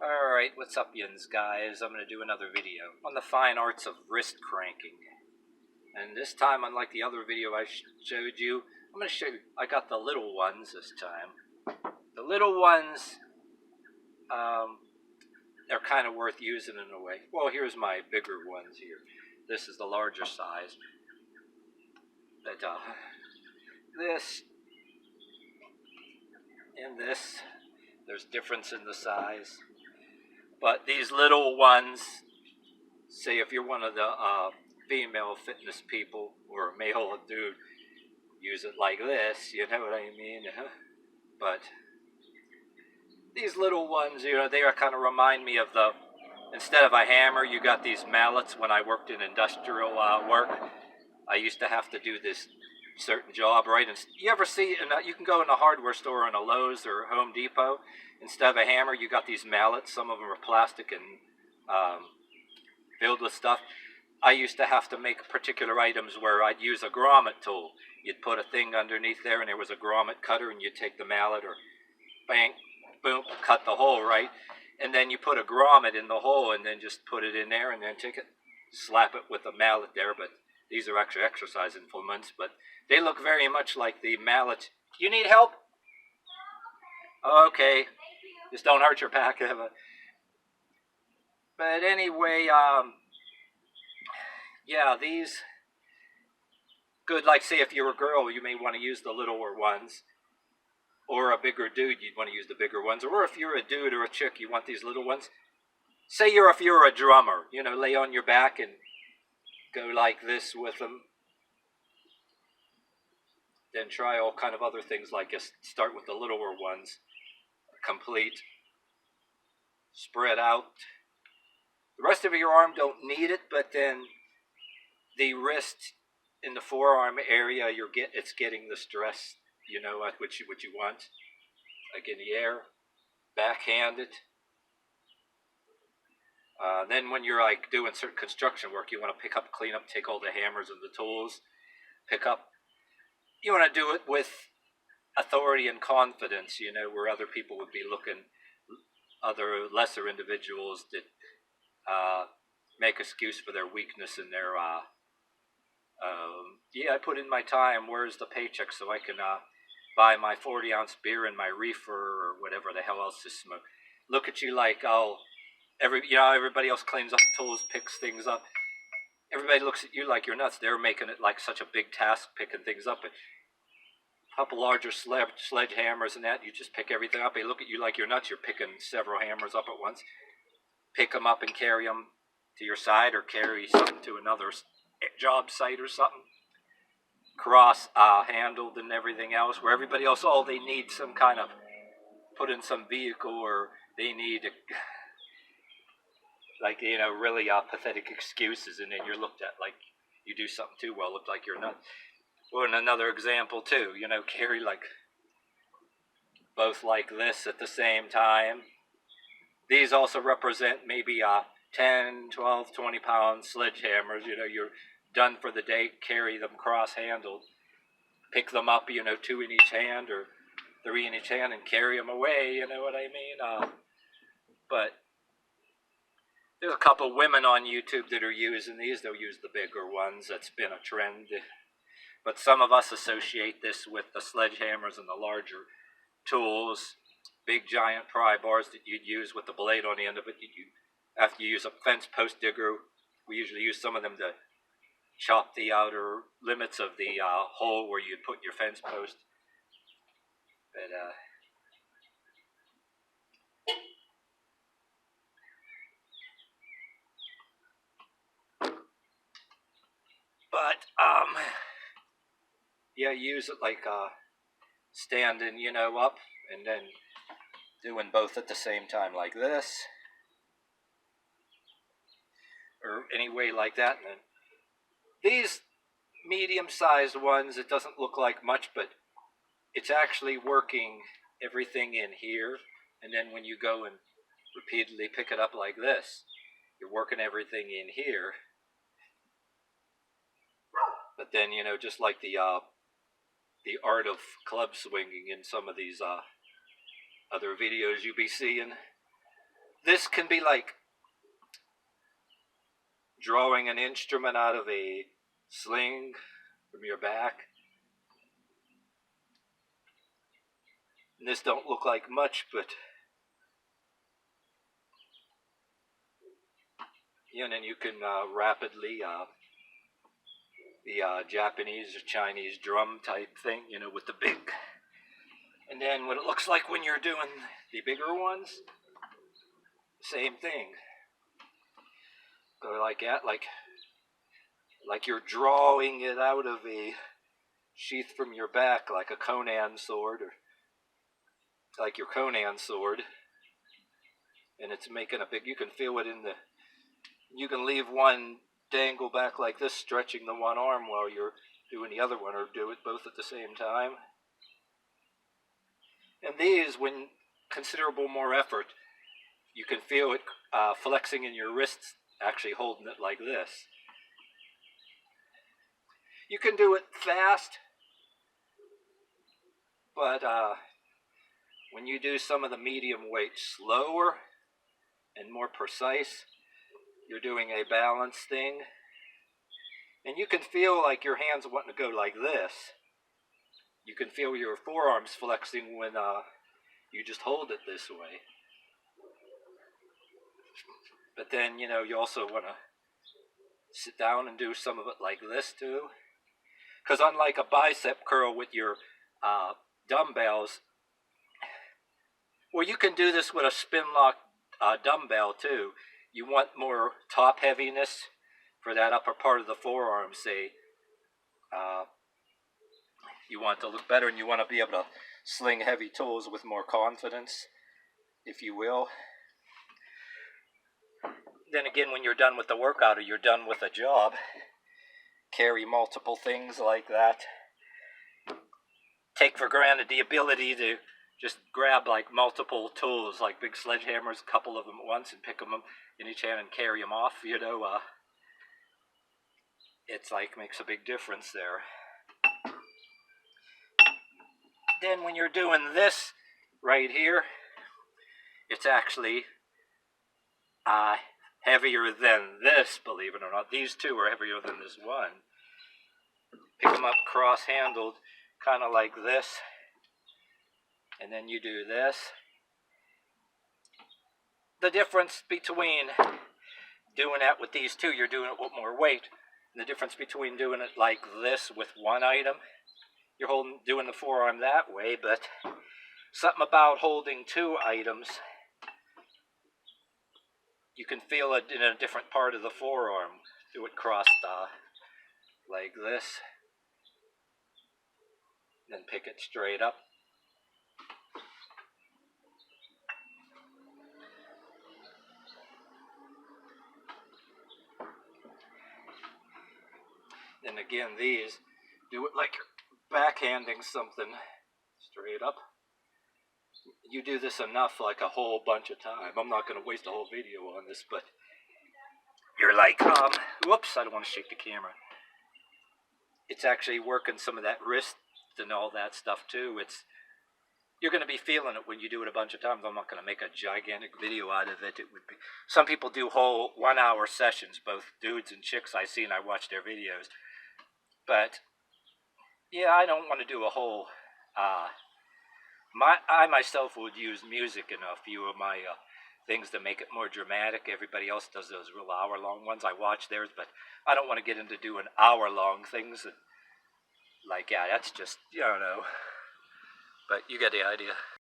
Alright, what's up yins guys? I'm going to do another video on the fine arts of wrist cranking. And this time, unlike the other video I showed you, I'm going to show you, I got the little ones this time. The little ones, they're kind of worth using in a way. Well, here's my bigger ones here. This is the larger size. But, this and this, there's difference in the size. But these little ones, say if you're one of the female fitness people or a male dude, use it like this, you know what I mean? But these little ones, they are kind of remind me of the, instead of a hammer, you got these mallets. When I worked in industrial work, I used to have to do this certain job, right? And you ever see, you can go in a hardware store or in a Lowe's or Home Depot, instead of a hammer, you got these mallets. Some of them are plastic and filled with stuff. I used to have to make particular items where I'd use a grommet tool. You'd put a thing underneath there and there was a grommet cutter, and you'd take the mallet or bang, boom, cut the hole, right? And then you put a grommet in the hole and then just put it in there and then take it, slap it with a mallet there. But these are actually exercise implements, but they look very much like the mallet. You need help? Okay. Just don't hurt your back. But anyway, yeah, these, good, like say if you're a girl, you may want to use the littler ones. Or a bigger dude, you'd want to use the bigger ones. Or if you're a dude or a chick, you want these little ones. Say if you're a drummer, lay on your back and go like this with them. Then try all kind of other things, like just start with the littler ones. Complete. Spread out. The rest of your arm don't need it, but then the wrist in the forearm area, it's getting the stress, what you want. Like in the air, backhanded. Then when you're like doing certain construction work, you want to pick up, clean up, take all the hammers and the tools, pick up. You want to do it with authority and confidence, where other people would be looking, other lesser individuals that make excuse for their weakness and their, yeah, I put in my time, where's the paycheck so I can buy my 40-ounce beer and my reefer or whatever the hell else to smoke. Look at you like, everybody else cleans up tools, picks things up. Everybody looks at you like you're nuts. They're making it like such a big task picking things up. A couple larger sledgehammers and that, you just pick everything up. They look at you like you're nuts. You're picking several hammers up at once. Pick them up and carry them to your side, or carry something to another job site or something. Cross handled and everything else, where everybody else, they need some kind of, put in some vehicle, or they need like, really pathetic excuses, and then you're looked at like you do something too well, look like you're nuts. Or in another example too, carry like both like this at the same time. These also represent maybe 10, 12, 20 pound sledgehammers. You're done for the day, carry them cross-handled, pick them up, 2 in each hand or 3 in each hand, and carry them away, you know what I mean? But there's a couple women on YouTube that are using these. They'll use the bigger ones. That's been a trend. But some of us associate this with the sledgehammers and the larger tools, big giant pry bars that you'd use with the blade on the end of it. After you use a fence post digger, we usually use some of them to chop the outer limits of the hole where you'd put your fence post. But yeah, use it like standing, up, and then doing both at the same time like this, or any way like that. And then these medium-sized ones, it doesn't look like much, but it's actually working everything in here. And then when you go and repeatedly pick it up like this, you're working everything in here. But then, just like the art of club swinging in some of these other videos you be seeing, this can be like drawing an instrument out of a sling from your back. And this don't look like much, but and then you can rapidly the Japanese or Chinese drum type thing, with the big. And then what it looks like when you're doing the bigger ones, same thing. Go like that, like you're drawing it out of a sheath from your back, like a Conan sword, or like your Conan sword. And it's making a big, you can feel it you can leave one dangle back like this, stretching the one arm while you're doing the other one, or do it both at the same time. And these, when considerable more effort, you can feel it flexing in your wrists, actually holding it like this. You can do it fast, but when you do some of the medium weight slower and more precise, you're doing a balance thing. And you can feel like your hands wanting to go like this. You can feel your forearms flexing when you just hold it this way. But then, you also want to sit down and do some of it like this too. Because unlike a bicep curl with your dumbbells, well, you can do this with a spin lock dumbbell too. You want more top heaviness for that upper part of the forearm, say. You want to look better, and you want to be able to sling heavy tools with more confidence, if you will. Then again, when you're done with the workout or you're done with a job, carry multiple things like that. Take for granted the ability to just grab like multiple tools, like big sledgehammers, a couple of them at once, and pick them up in each hand and carry them off. It's like makes a big difference there. Then when you're doing this right here, it's actually heavier than this, believe it or not. These two are heavier than this one. Pick them up cross-handled, kind of like this. And then you do this. The difference between doing that with these two, you're doing it with more weight. And the difference between doing it like this with one item, you're doing the forearm that way, but something about holding two items, you can feel it in a different part of the forearm. Do it crossed like this. Then pick it straight up. And again, these, do it like you're backhanding something straight up. You do this enough, like a whole bunch of time. I'm not going to waste a whole video on this, but you're like, whoops, I don't want to shake the camera. It's actually working some of that wrist and all that stuff too. You're going to be feeling it when you do it a bunch of times. I'm not going to make a gigantic video out of it. It would be, some people do whole 1 hour sessions, both dudes and chicks I see, and I watch their videos. But yeah, I don't want to do a whole. I myself would use music in a few of my things to make it more dramatic. Everybody else does those real hour-long ones. I watch theirs, but I don't want to get into doing hour-long things like, yeah, that's just, I don't know. But you get the idea.